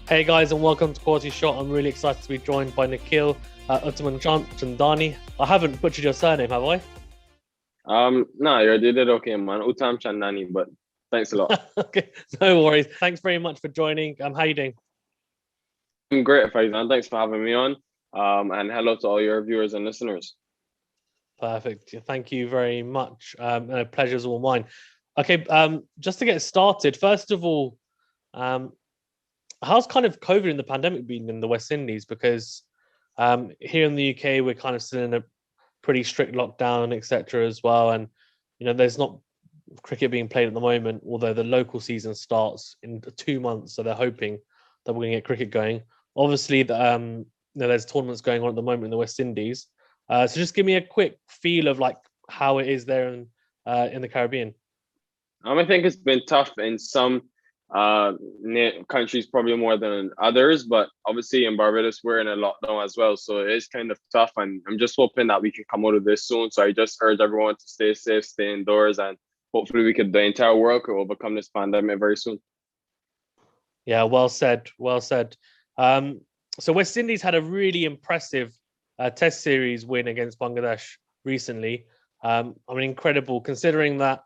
Hey guys, and welcome to Quality Shot. I'm really excited to be joined by Nikhil Uttamchandani. I haven't butchered your surname, have I? No, you did okay, man. Uttamchandani, but thanks a lot. Okay, no worries. Thanks very much for joining. How you doing? I'm great, Faizan. Thanks for having me on. And hello to all your viewers and listeners. Perfect. Thank you very much. Pleasure's all mine. Okay, just to get started, first of all, um, how's kind of COVID and the pandemic been in the West Indies? Because here in the UK, we're kind of still in a pretty strict lockdown, etc. as well. And there's not cricket being played at the moment, although the local season starts in 2 months, so they're hoping that we're going to get cricket going. Obviously, there's tournaments going on at the moment in the West Indies. So just give me a quick feel of like how it is there in the Caribbean. I think it's been tough in some countries, probably more than others, but obviously in Barbados, we're in a lockdown as well. So it is kind of tough. And I'm just hoping that we can come out of this soon. So I just urge everyone to stay safe, stay indoors, and hopefully the entire world could overcome this pandemic very soon. Yeah, well said. Well said. So West Indies had a really impressive Test series win against Bangladesh recently. Incredible considering that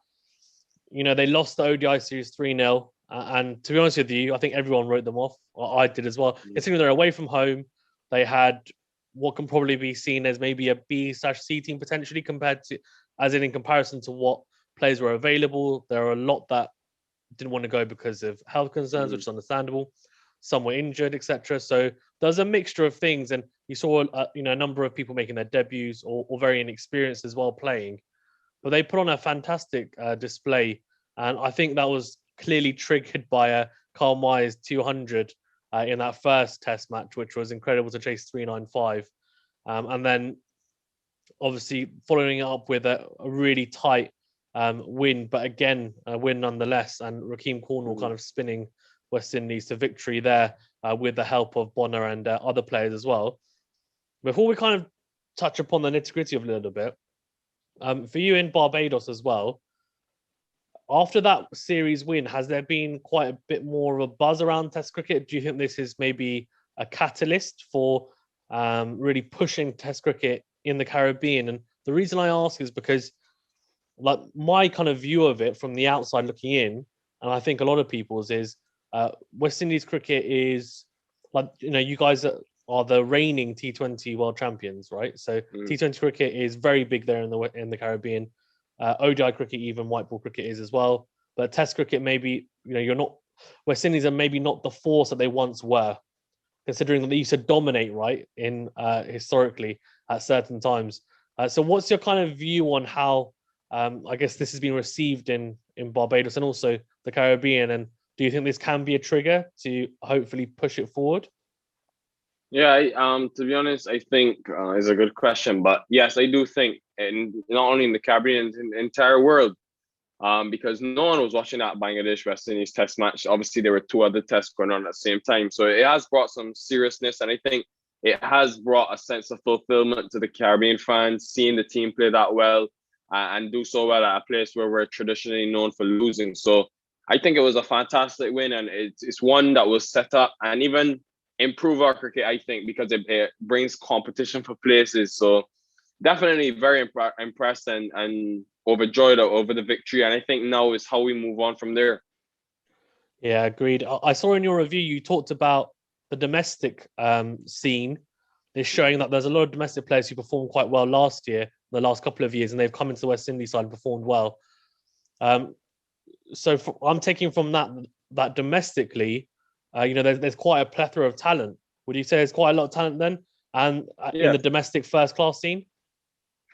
they lost the ODI series 3-0. And to be honest with you, I think everyone wrote them off. I did as well. Considering they're away from home, they had what can probably be seen as maybe a B/C team potentially compared to, as in comparison to what players were available. There are a lot that didn't want to go because of health concerns, which is understandable. Some were injured, etc. So there's a mixture of things, and you saw a number of people making their debuts or very inexperienced as well playing, but they put on a fantastic display, and I think that was clearly triggered by Carl Mayer's 200 in that first Test match, which was incredible to chase 395, and then obviously following it up with a really tight win, but again, a win nonetheless. And Rakeem Cornwall kind of spinning West Indies to victory there with the help of Bonner and other players as well. Before we kind of touch upon the nitty gritty of a little bit, for you in Barbados as well, after that series win, has there been quite a bit more of a buzz around Test cricket? Do you think this is maybe a catalyst for really pushing Test cricket in the Caribbean? And the reason I ask is because like my kind of view of it from the outside looking in, and I think a lot of people's is West Indies cricket is like you guys are the reigning T20 world champions, right? So T20 cricket is very big there in the Caribbean. ODI cricket, even white ball cricket is as well. But Test cricket, maybe you're not West Indies are maybe not the force that they once were, considering that they used to dominate, right, in historically at certain times. So what's your kind of view on how I guess this has been received in Barbados and also the Caribbean? And do you think this can be a trigger to hopefully push it forward? Yeah, to be honest, I think is a good question. But yes, I do think, in not only in the Caribbean, in the entire world, because no one was watching that Bangladesh West Indies Test match. Obviously, there were two other tests going on at the same time, so it has brought some seriousness, and I think it has brought a sense of fulfillment to the Caribbean fans, seeing the team play that well and do so well at a place where we're traditionally known for losing. So I think it was a fantastic win, and it's one that was set up and even improve our cricket, I think, because it brings competition for places. So definitely very impressed and overjoyed over the victory. And I think now is how we move on from there. Yeah, agreed. I saw in your review you talked about the domestic scene. It's showing that there's a lot of domestic players who performed quite well last year, the last couple of years, and they've come into the West Indies side and performed well. I'm taking from that domestically, there's quite a plethora of talent. Would you say there's quite a lot of talent then, and in Yeah, the domestic first class scene?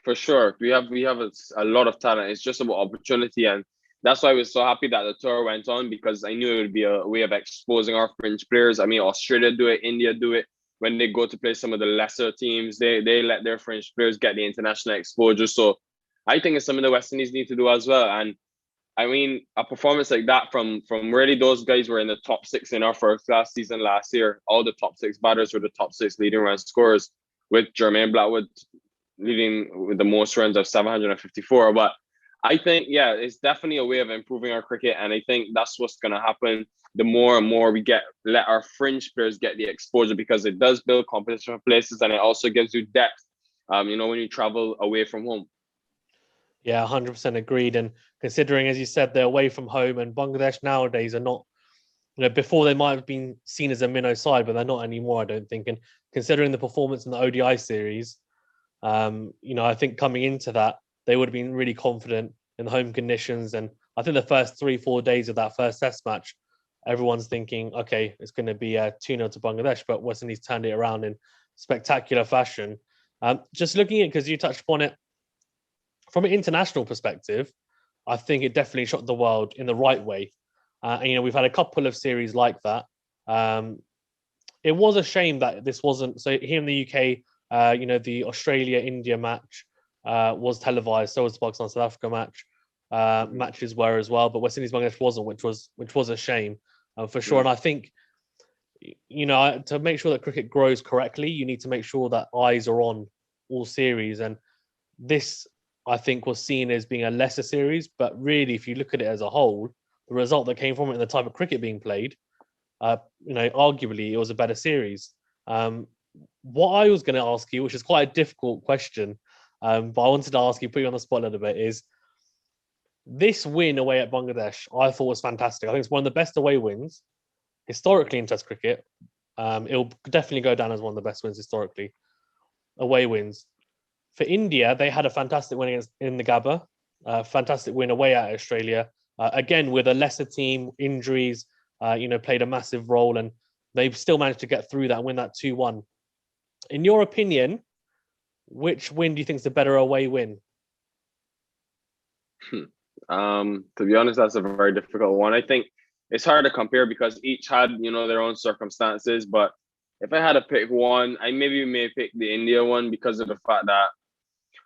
for sure. We have a lot of talent. It's just about opportunity, and that's why I was so happy that the tour went on, because I knew it would be a way of exposing our French players. I mean, Australia do it, India do it. When they go to play some of the lesser teams, they let their French players get the international exposure. So I think it's something the West Indies need to do as well. And I mean, a performance like that from really those guys were in the top six in our first class season last year. All the top six batters were the top six leading run scorers, with Jermaine Blackwood leading with the most runs of 754. But I think, yeah, it's definitely a way of improving our cricket, and I think that's what's going to happen. The more and more we let our fringe players get the exposure, because it does build competition for places, and it also gives you depth. When you travel away from home. Yeah, 100% agreed. And considering, as you said, they're away from home, and Bangladesh nowadays are not, before they might have been seen as a minnow side, but they're not anymore, I don't think. And considering the performance in the ODI series, I think coming into that, they would have been really confident in the home conditions. And I think the first 3-4 days of that first test match, everyone's thinking, okay, it's going to be a 2-0 to Bangladesh, but West Indies turned it around in spectacular fashion. Just looking at, because you touched upon it, from an international perspective, I think it definitely shocked the world in the right way. We've had a couple of series like that. It was a shame that this wasn't, so here in the UK. The Australia-India match was televised. So was the Pakistan-South Africa match. Matches were as well, but West Indies Bangladesh wasn't, which was a shame for sure. And I think, to make sure that cricket grows correctly, you need to make sure that eyes are on all series. And this, I think, was seen as being a lesser series, but really, if you look at it as a whole, the result that came from it and the type of cricket being played, arguably it was a better series. What I was going to ask you, which is quite a difficult question, but I wanted to ask you, put you on the spot a little bit, is this win away at Bangladesh, I thought was fantastic. I think it's one of the best away wins historically in Test cricket. It'll definitely go down as one of the best wins historically, away wins. For India, they had a fantastic win in the Gabba, fantastic win away at Australia. Again, with a lesser team, injuries, played a massive role, and they've still managed to get through that and win that 2-1. In your opinion, which win do you think is the better away win? To be honest, that's a very difficult one. I think it's hard to compare because each had, their own circumstances. But if I had to pick one, I may pick the India one because of the fact that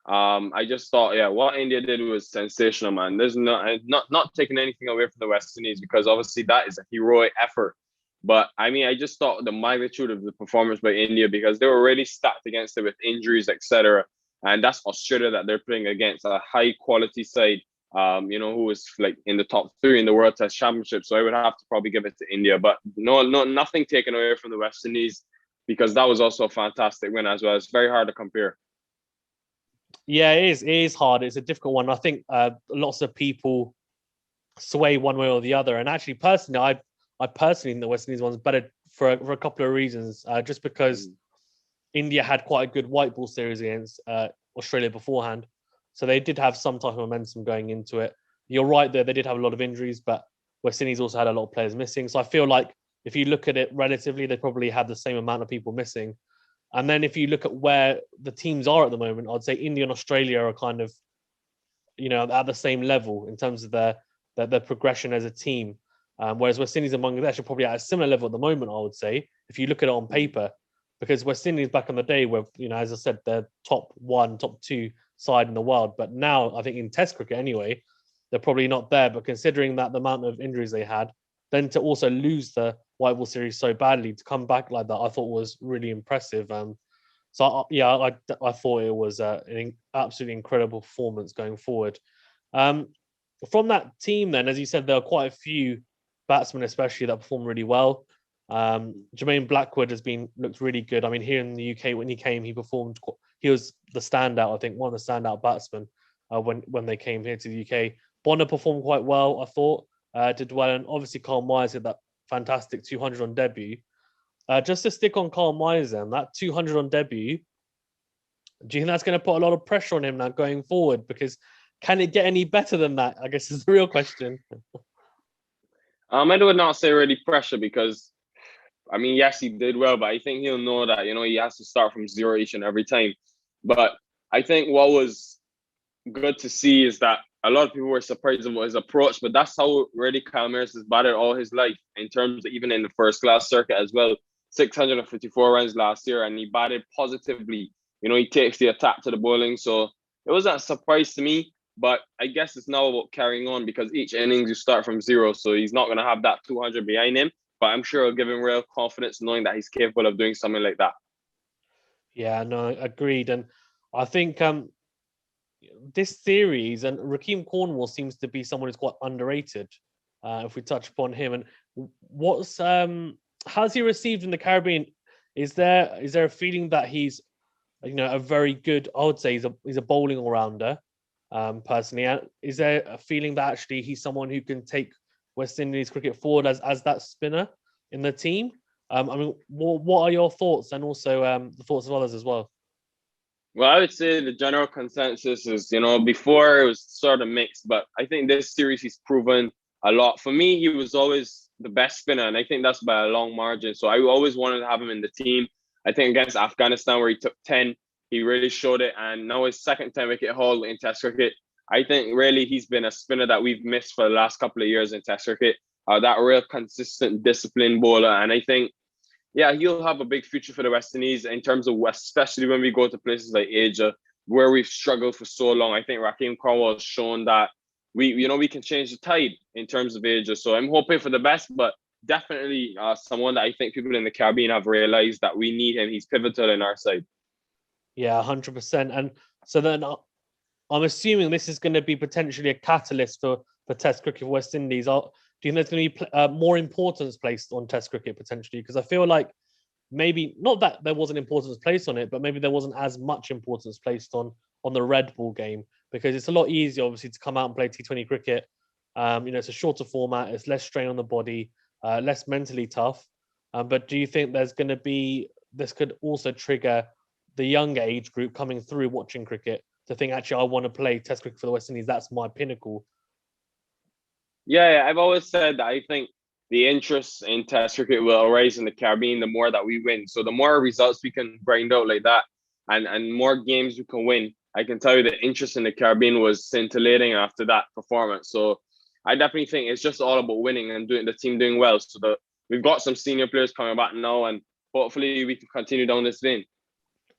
I just thought, yeah, what India did was sensational, man. There's not taking anything away from the West Indies, because obviously that is a heroic effort. But I mean, I just thought the magnitude of the performance by India, because they were already stacked against it with injuries, etc. And that's Australia that they're playing against, a high quality side, who is like in the top 3 in the World Test Championship. So I would have to probably give it to India. But nothing taken away from the West Indies, because that was also a fantastic win as well. It's very hard to compare. Yeah, it is. It is hard. It's a difficult one. I think lots of people sway one way or the other. And actually, personally, I personally think the West Indies one's better for a couple of reasons. Just because India had quite a good white ball series against Australia beforehand, so they did have some type of momentum going into it. You're right there; they did have a lot of injuries, but West Indies also had a lot of players missing. So I feel like if you look at it relatively, they probably had the same amount of people missing. And then if you look at where the teams are at the moment, I'd say India and Australia are kind of, at the same level in terms of their progression as a team. Whereas West Indies and Bangladesh are probably at a similar level at the moment, I would say, if you look at it on paper, because West Indies back in the day were, as I said, they're top 1, top 2 side in the world. But now I think in Test cricket anyway, they're probably not there. But considering that the amount of injuries they had, then to also lose the white ball series so badly, to come back like that, I thought was really impressive. I thought it was an absolutely incredible performance going forward. From that team, then, as you said, there are quite a few batsmen, especially, that performed really well. Jermaine Blackwood looked really good. I mean, here in the UK, when he came, he performed. He was the standout, I think, one of the standout batsmen when they came here to the UK. Bonner performed quite well, I thought. Did well, and obviously Carl Myers had that fantastic 200 on debut. Just to stick on Carl Myers, then, that 200 on debut, do you think that's going to put a lot of pressure on him now going forward? Because can it get any better than that, I guess, is the real question. I would not say really pressure, because I mean, yes, he did well, but I think he'll know that, he has to start from zero each and every time. But I think what was good to see is that a lot of people were surprised about his approach, but that's how really Carl Myers has batted all his life, in terms of even in the first class circuit as well. 654 runs last year, and he batted positively. He takes the attack to the bowling. So it wasn't a surprise to me, but I guess it's now about carrying on, because each innings you start from zero. So he's not going to have that 200 behind him, but I'm sure it'll give him real confidence knowing that he's capable of doing something like that. Yeah, no, agreed. And I think this series, and Raheem Cornwall seems to be someone who's quite underrated. If we touch upon him, and what's how's he received in the Caribbean? Is there a feeling that he's a very good? I would say he's a bowling all rounder. Personally, is there a feeling that actually he's someone who can take West Indies cricket forward as that spinner in the team? I mean, what are your thoughts, and also the thoughts of others as well? Well, I would say the general consensus is, before it was sort of mixed, but I think this series he's proven a lot. For me, he was always the best spinner, and I think that's by a long margin. So I always wanted to have him in the team. I think against Afghanistan, where he took 10, he really showed it. And now his second 10 wicket haul in Test cricket, I think really he's been a spinner that we've missed for the last couple of years in Test cricket. That real consistent, disciplined bowler. And I think, yeah, he'll have a big future for the West Indies in terms of especially when we go to places like Asia, where we've struggled for so long. I think Raheem Cornwall has shown that we can change the tide in terms of Asia. So I'm hoping for the best, but definitely someone that I think people in the Caribbean have realized that we need him. He's pivotal in our side. Yeah, 100%. And so then I'm assuming this is going to be potentially a catalyst for Test cricket for West Indies. Do you think there's going to be more importance placed on Test cricket potentially? Because I feel like maybe not that there wasn't importance placed on it, but maybe there wasn't as much importance placed on the red ball game, because it's a lot easier, obviously, to come out and play T20 cricket. It's a shorter format, it's less strain on the body, less mentally tough. But do you think there's going to be this could also trigger the younger age group coming through watching cricket to think, actually, I want to play Test cricket for the West Indies. That's my pinnacle. Yeah, I've always said that I think the interest in Test cricket will arise in the Caribbean the more that we win. So the more results we can grind out like that, and more games we can win, I can tell you the interest in the Caribbean was scintillating after that performance. So I definitely think it's just all about winning and the team doing well. So we've got some senior players coming back now, and hopefully we can continue down this vein.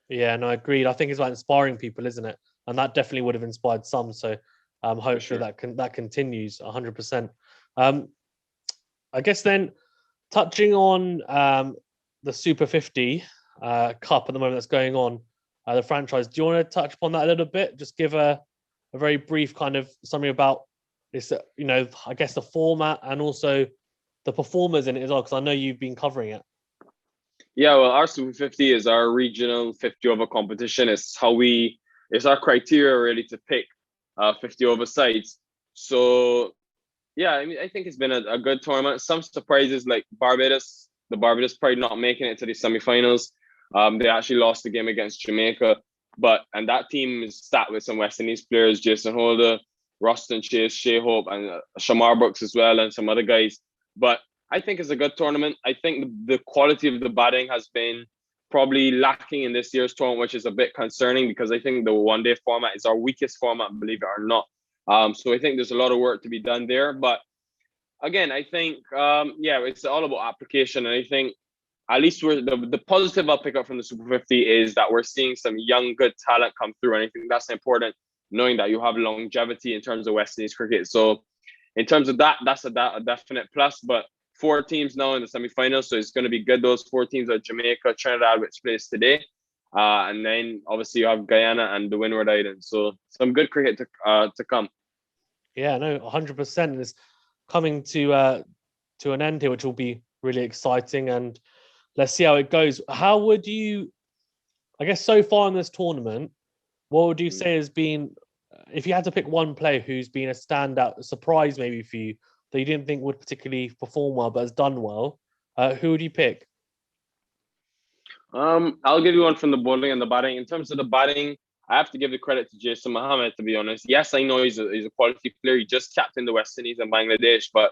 Yeah, no, agreed. I think it's about inspiring people, isn't it? And that definitely would have inspired some. So hopefully sure. that continues 100%. I guess then touching on the Super 50 Cup at the moment that's going on, the franchise. Do you want to touch upon that a little bit? Just give a very brief kind of summary about this, I guess the format and also the performers in it as well, because I know you've been covering it. Yeah, well, our Super 50 is our regional 50 over competition. It's our criteria really to pick 50 over sides. So yeah, I mean, I think it's been a good tournament. Some surprises like Barbados, the Barbados probably not making it to the semifinals. They actually lost the game against Jamaica, and that team is stacked with some West Indies players: Jason Holder, Roston Chase, Shea Hope, and Shamar Brooks as well, and some other guys. But I think it's a good tournament. I think the quality of the batting has been probably lacking in this year's tournament, which is a bit concerning because I think the one-day format is our weakest format, believe it or not. So I think there's a lot of work to be done there. But again, I think, it's all about application. And I think at least the positive I'll pick up from the Super 50 is that we're seeing some young, good talent come through. And I think that's important, knowing that you have longevity in terms of West Indies cricket. So in terms of that, that's a definite plus. But 4 teams now in the semifinals, so it's going to be good. Those 4 teams are Jamaica, Trinidad, which plays today. And then obviously you have Guyana and the Windward Islands. So some good cricket to come. Yeah, no, 100%. It's coming to an end here, which will be really exciting. And let's see how it goes. How would you, I guess, so far in this tournament, what would you say has been, if you had to pick one player who's been a standout, a surprise maybe for you, that you didn't think would particularly perform well but has done well, who would you pick? I'll give you one from the bowling and the batting. In terms of the batting, I have to give the credit to Jason Mohammed, to be honest. Yes, I know he's a quality player. He just captained the West Indies and Bangladesh, but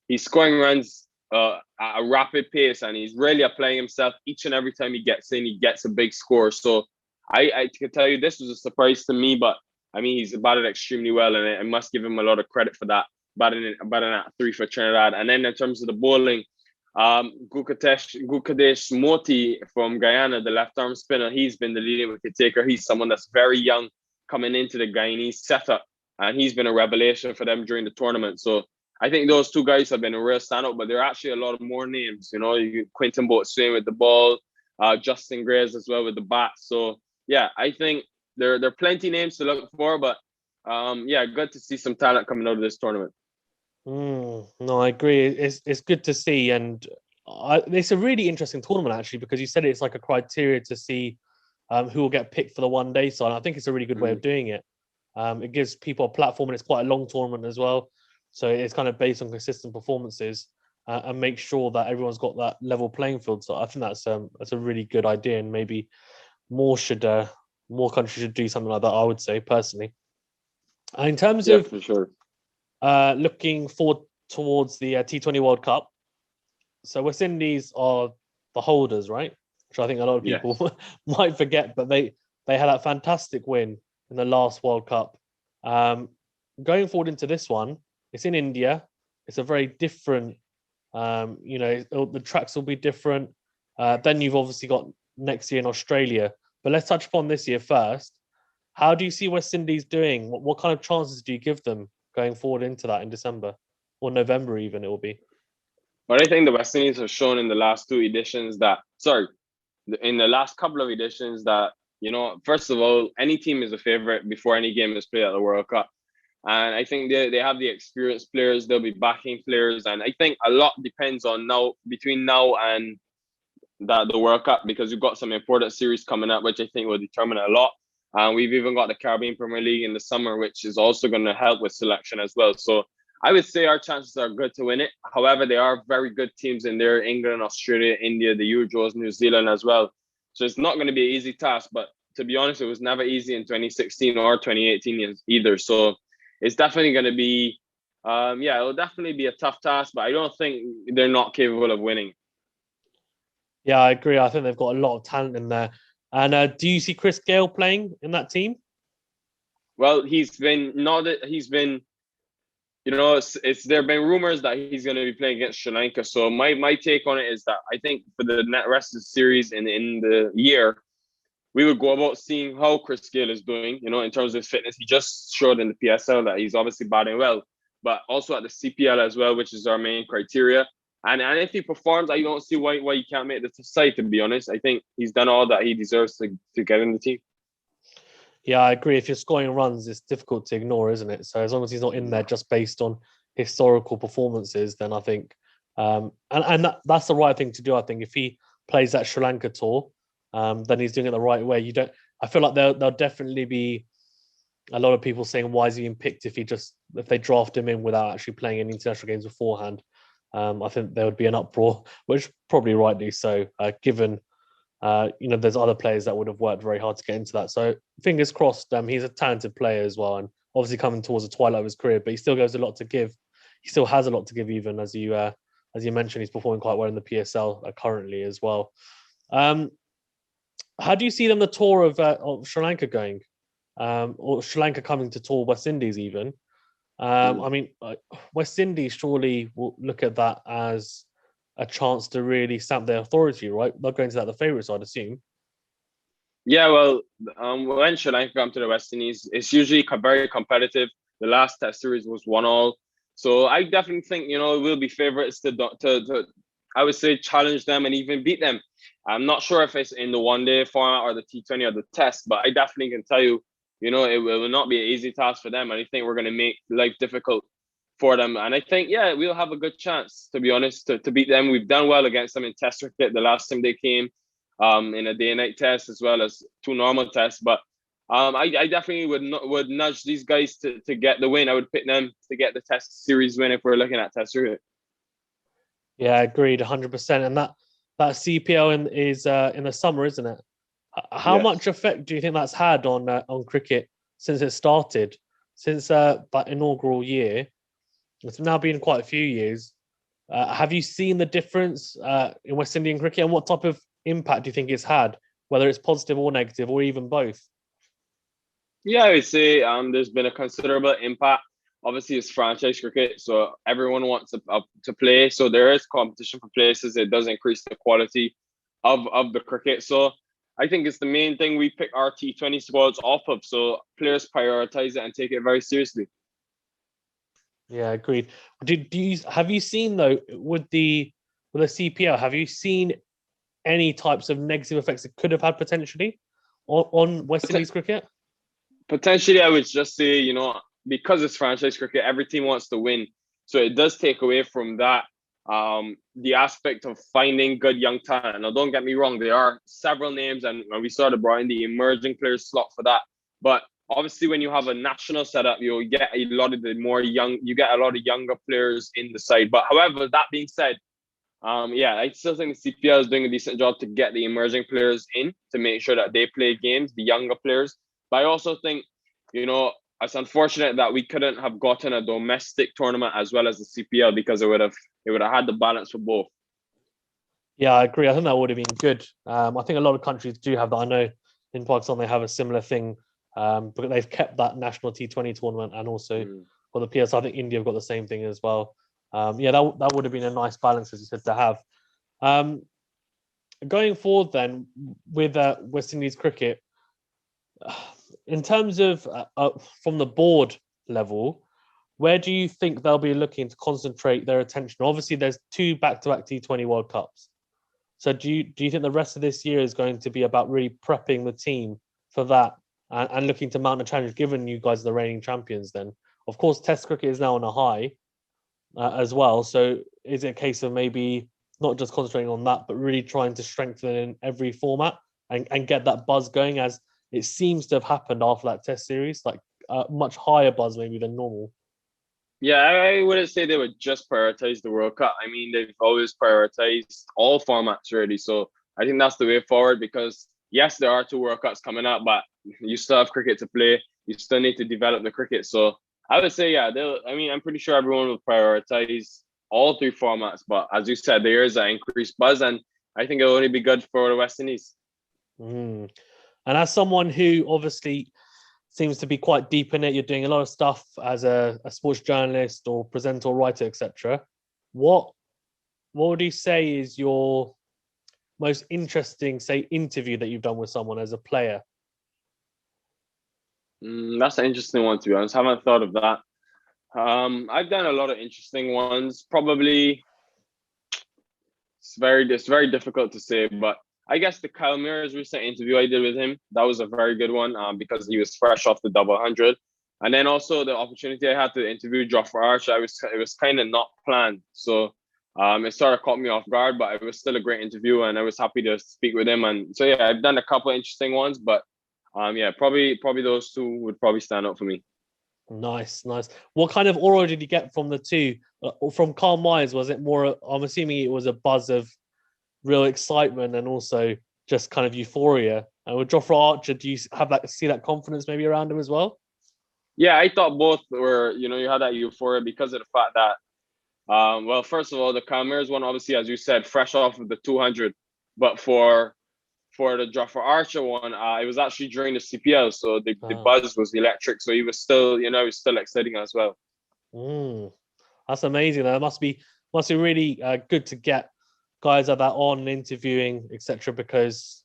he's scoring runs at a rapid pace, and he's really applying himself each and every time he gets in. He gets a big score. So I can tell you this was a surprise to me, but I mean he's batted extremely well, and I must give him a lot of credit for that. Batting at 3 for Trinidad, and then in terms of the bowling, Gukadesh Moti from Guyana, the left arm spinner, he's been the leading wicket taker. He's someone that's very young coming into the Guyanese setup, and he's been a revelation for them during the tournament. So I think those 2 guys have been a real standout, but there are actually a lot of more names. Quinton Boatswain with the ball, Justin Grays as well with the bat. So yeah, I think there are plenty names to look for, but yeah, good to see some talent coming out of this tournament. No, I agree. It's good to see, and it's a really interesting tournament actually, because you said it's like a criteria to see who will get picked for the one day side. I think it's a really good way of doing it. It gives people a platform, and it's quite a long tournament as well, so it's kind of based on consistent performances and make sure that everyone's got that level playing field. So I think that's a really good idea, and maybe more countries should do something like that, I would say personally. In terms Yeah, of for sure. looking forward towards the T20 World Cup, so West Indies are the holders, right? Which I think a lot of people might forget, but they had that fantastic win in the last World Cup. Going forward into this one, it's in India. It's a very different, the tracks will be different. Then you've obviously got next year in Australia. But let's touch upon this year first. How do you see West Indies doing? What kind of chances do you give them going forward into that in December or November even it will be? But I think the West Indies have shown in the last in the last couple of editions that, first of all, any team is a favorite before any game is played at the World Cup. And I think they have the experienced players, they'll be backing players. And I think a lot depends on between now and the World Cup, because we've got some important series coming up, which I think will determine a lot. And we've even got the Caribbean Premier League in the summer, which is also going to help with selection as well. So I would say our chances are good to win it. However, there are very good teams in there: England, Australia, India, the Euros, New Zealand as well. So it's not going to be an easy task. But to be honest, it was never easy in 2016 or 2018 either. So it's definitely going to be, it'll definitely be a tough task. But I don't think they're not capable of winning. Yeah, I agree. I think they've got a lot of talent in there. And do you see Chris Gayle playing in that team? Well, there have been rumors that he's going to be playing against Sri Lanka. So my take on it is that I think for the rest of the series in the year, we would go about seeing how Chris Gayle is doing, in terms of his fitness. He just showed in the PSL that he's obviously batting well, but also at the CPL as well, which is our main criteria. And if he performs, I don't see why he can't make the side, to be honest. I think he's done all that he deserves to get in the team. Yeah, I agree. If you're scoring runs, it's difficult to ignore, isn't it? So as long as he's not in there just based on historical performances, then I think, that's the right thing to do. I think if he plays that Sri Lanka tour, then he's doing it the right way. I feel like there'll definitely be a lot of people saying, why is he being picked if they draft him in without actually playing any international games beforehand? I think there would be an uproar, which probably rightly so, given there's other players that would have worked very hard to get into that. So fingers crossed. He's a talented player as well, and obviously coming towards the twilight of his career, but he still has a lot to give. He still has a lot to give, even as you mentioned, he's performing quite well in the PSL currently as well. How do you see the tour of Sri Lanka going, or Sri Lanka coming to tour West Indies even? I mean, West Indies surely will look at that as a chance to really stamp their authority, right? They're going to that the favourites, I'd assume. Yeah, well, when Sri Lanka come to the West Indies, it's usually very competitive. The last Test series was 1-1, so I definitely think we'll be favourites to I would say challenge them and even beat them. I'm not sure if it's in the one-day format or the T20 or the Test, but I definitely can tell you, it will not be an easy task for them, and I think we're going to make life difficult for them. And I think, we'll have a good chance, to be honest, to beat them. We've done well against them in Test cricket the last time they came, in a day and night test as well as 2 normal tests. But I definitely would nudge these guys to get the win. I would pick them to get the Test series win if we're looking at Test cricket. Yeah, agreed, 100%. And that CPL is in the summer, isn't it? How much effect do you think that's had on cricket since it started, since that inaugural year? It's now been quite a few years. Have you seen the difference in West Indian cricket, and what type of impact do you think it's had, whether it's positive or negative, or even both? Yeah, I would say there's been a considerable impact. Obviously, it's franchise cricket, so everyone wants to play. So there is competition for places. It does increase the quality of the cricket. So I think it's the main thing we pick our T20 squads off of. So players prioritize it and take it very seriously. Yeah, agreed. Have you seen though with the CPL? Have you seen any types of negative effects it could have had potentially on West Indies cricket? Potentially, I would just say, because it's franchise cricket, every team wants to win. So it does take away from that, the aspect of finding good young talent. Now, don't get me wrong, there are several names, and we sort of brought in the emerging players slot for that. But obviously, when you have a national setup, you get a lot of you get a lot of younger players in the side. But however, that being said, I still think the CPL is doing a decent job to get the emerging players in to make sure that they play games, the younger players. But I also think, it's unfortunate that we couldn't have gotten a domestic tournament as well as the CPL, because it would have had the balance for both. Yeah, I agree. I think that would have been good. I think a lot of countries do have that. I know in Pakistan they have a similar thing, but they've kept that national T20 tournament and also for the PS. I think India have got the same thing as well. That would have been a nice balance, as you said, to have. Going forward, then with West Indies cricket, in terms of from the board level, where do you think they'll be looking to concentrate their attention? Obviously, there's 2 back-to-back T20 World Cups. So do you think the rest of this year is going to be about really prepping the team for that and looking to mount a challenge, given you guys are the reigning champions then? Of course, Test cricket is now on a high as well. So is it a case of maybe not just concentrating on that, but really trying to strengthen in every format and get that buzz going, as it seems to have happened after that Test series, like much higher buzz maybe than normal? Yeah, I wouldn't say they would just prioritize the World Cup. I mean, they've always prioritized all formats really. So I think that's the way forward, because yes, there are 2 World Cups coming up, but you still have cricket to play. You still need to develop the cricket. So I would say, I'm pretty sure everyone will prioritize all 3 formats. But as you said, there is an increased buzz, and I think it'll only be good for the West Indies. And as someone who obviously seems to be quite deep in it, you're doing a lot of stuff as a sports journalist or presenter or writer, etc. What would you say is your most interesting, say, interview that you've done with someone as a player? That's an interesting one, to be honest. I haven't thought of that. I've done a lot of interesting ones. Probably it's very difficult to say, but I guess the Kyle Mears recent interview I did with him, that was a very good one, because he was fresh off the double 100. And then also the opportunity I had to interview Jofra Archer, it was kind of not planned. So it sort of caught me off guard, but it was still a great interview, and I was happy to speak with him. And so, I've done a couple of interesting ones, but probably those 2 would probably stand out for me. Nice. What kind of aura did you get from the 2? From Carl Myers, was it more, I'm assuming it was a buzz of real excitement and also just kind of euphoria? And with Jofra Archer, do you see that confidence maybe around him as well? Yeah, I thought both were, you had that euphoria because of the fact that, first of all, the Kyle Mears one, obviously, as you said, fresh off of the 200. But for the Jofra Archer one, it was actually during the CPL, so the buzz was electric. So he was still, exciting as well. That's amazing. That must be really good to get guys like that on interviewing, etc. Because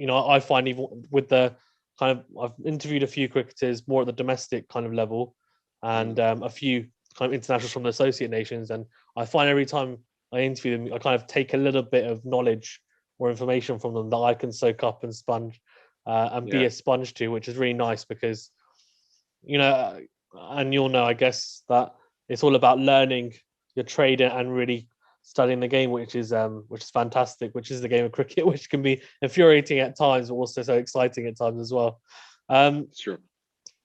I find even with the kind of, I've interviewed a few cricketers more at the domestic kind of level, and a few kind of internationals from the associate nations, and I find every time I interview them, I kind of take a little bit of knowledge or information from them that I can soak up and sponge be a sponge to, which is really nice because, and you'll know, I guess, that it's all about learning your trade and really studying the game, which is fantastic, which is the game of cricket, which can be infuriating at times, but also so exciting at times as well. Sure.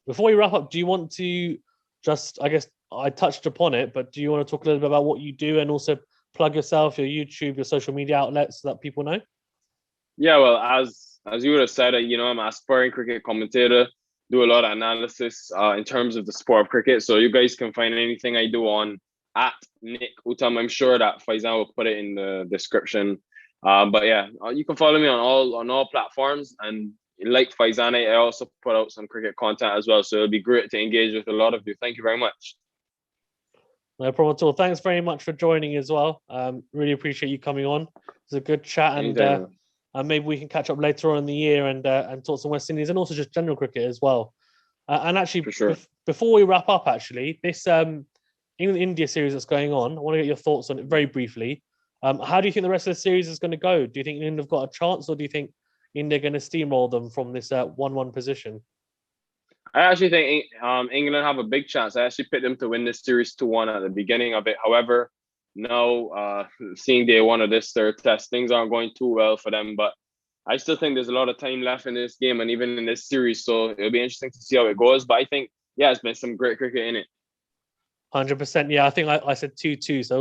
Before we wrap up, do you want to just, I guess I touched upon it, but do you want to talk a little bit about what you do and also plug yourself, your YouTube, your social media outlets so that people know? Yeah, well, as you would have said, I'm an aspiring cricket commentator, do a lot of analysis in terms of the sport of cricket. So you guys can find anything I do on at Nick Uttam. I'm sure that Faizan will put it in the description. But yeah, you can follow me on all platforms. And like Faizan, I also put out some cricket content as well. So it'll be great to engage with a lot of you. Thank you very much. No problem at all. Thanks very much for joining as well. Really appreciate you coming on. It's a good chat, and maybe we can catch up later on in the year and talk some West Indies and also just general cricket as well. And actually, for sure. Before we wrap up, actually, this England-India series that's going on, I want to get your thoughts on it very briefly. How do you think the rest of the series is going to go? Do you think England have got a chance, or do you think India are going to steamroll them from this 1-1 position? I actually think England have a big chance. I actually picked them to win this series 2-1 at the beginning of it. However, now seeing day one of this third test, things aren't going too well for them. But I still think there's a lot of time left in this game and even in this series. So it'll be interesting to see how it goes. But I think, yeah, it's been some great cricket in it. 100%. Yeah, I think I said 2-2. So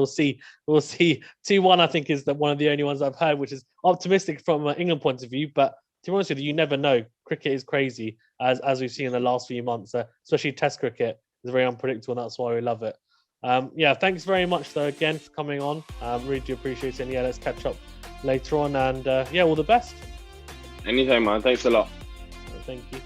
we'll see. 2-1, I think, is one of the only ones I've heard, which is optimistic from an England point of view. But to be honest with you, you never know. Cricket is crazy, as we've seen in the last few months, especially Test cricket is very unpredictable, and that's why we love it. Yeah, thanks very much, though, again, for coming on. Really do appreciate it. And yeah, let's catch up later on. And yeah, all the best. Anytime, man. Thanks a lot. Thank you.